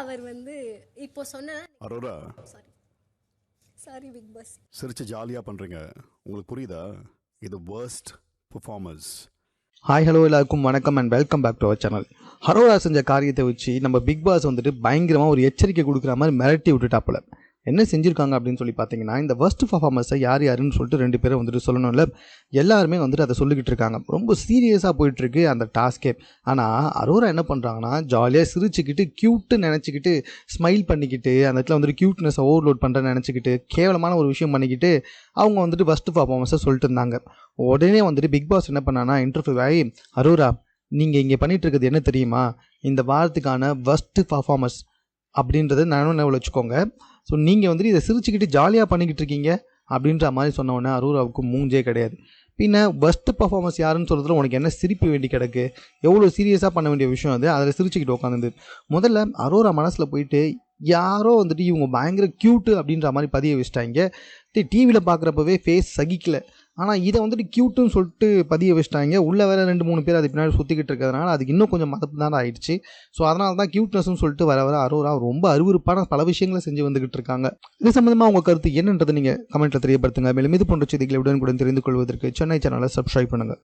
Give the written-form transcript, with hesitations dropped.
அவர் இப்போ சொன்ன அரோரா, சாரி சாரி பிக் பாஸ். சிரிச்சு ஜாலியாக பண்ணுறீங்க, உங்களுக்கு புரியுதா? இது worst performers. ஹாய் ஹலோ எல்லாருக்கும் வணக்கம் and welcome back to our channel. ஹரோரா செஞ்ச காரியத்தை வச்சு நம்ம பிக் பாஸ் பயங்கரமாக ஒரு எச்சரிக்கை கொடுக்குற மாதிரி மிரட்டி விட்டுட்டாப்புல. என்ன செஞ்சுருக்காங்க அப்படின்னு சொல்லி பார்த்தீங்கன்னா, இந்த ஃபர்ஸ்ட் பர்ஃபார்மன்ஸை யார் யாருன்னு சொல்லிட்டு 2 பேரும் சொல்லணும்ல. எல்லாருமே அதை சொல்லிக்கிட்டு இருக்காங்க. ரொம்ப சீரியஸாக போயிட்டுருக்கு அந்த டாஸ்கே. ஆனால் அரோரா என்ன பண்ணுறாங்கன்னா, ஜாலியாக சிரிச்சுக்கிட்டு க்யூட்டு நினச்சிக்கிட்டு ஸ்மைல் பண்ணிக்கிட்டு அந்த இடத்துல க்யூட்னஸை ஓவர்லோட் பண்ணுறேன்னு நினச்சிக்கிட்டு கேவலமான ஒரு விஷயம் பண்ணிக்கிட்டு அவங்க ஃபர்ஸ்ட் பர்ஃபார்மன்ஸை சொல்லிட்டு இருந்தாங்க. உடனே பிக் பாஸ் என்ன பண்ணான்னா, இன்டர்வியூ ஆகி, அரோரா நீங்கள் இங்கே பண்ணிகிட்டு இருக்கிறது என்ன தெரியுமா, இந்த வாரத்துக்கான ஃபர்ஸ்ட் பர்ஃபார்மன்ஸ் அப்படின்றத நானும் வச்சுக்கோங்க. ஸோ நீங்கள் இதை சிரிச்சுக்கிட்டு ஜாலியாக பண்ணிக்கிட்டு இருக்கீங்க அப்படின்ற மாதிரி சொன்ன உடனே அரோராவுக்கு மூஞ்சே கிடையாது. பின்ன ஃபர்ஸ்ட் பர்ஃபார்மன்ஸ் யாருன்னு சொல்கிறதுல உனக்கு என்ன சிரிப்பு வேண்டி கிடக்கு, எவ்வளோ சீரியஸாக பண்ண வேண்டிய விஷயம் அது, அதில் சிரிச்சுக்கிட்டு உட்காந்து முதல்ல அரோரா மனசில் போயிட்டு யாரோ இவங்க பயங்கர க்யூட்டு அப்படின்ற மாதிரி பதிய வச்சிட்டாங்க. டிவியில் பார்க்குறப்பவே ஃபேஸ் சகிக்கல, ஆனால் இதை க்யூட்டுன்னு சொல்லிட்டு பதிய வச்சிட்டாங்க. உள்ளே வேறு 2-3 பேர் அது பின்னாடி சுற்றிக்கிட்டு இருக்கிறதுனால அதுக்கு இன்னும் கொஞ்சம் மதப்பு தான் ஆயிடுச்சு. ஸோ அதனால தான் க்யூட்னஸ்ன்னு சொல்லிட்டு வர அரோரா ரொம்ப அருவருப்பான பல விஷயங்களை செஞ்சு வந்துகிட்டு இருக்காங்க. இது சம்மந்தமாக உங்கள் கருத்து என்னன்றதை நீங்கள் கமெண்ட்டில் தெரியப்படுத்துங்க. மேலும் இது போன்ற செய்திகளை உடனுக்குடன் தெரிந்து கொள்வதற்கு சென்னை சேனலை சப்ஸ்கிரைப் பண்ணுங்கள்.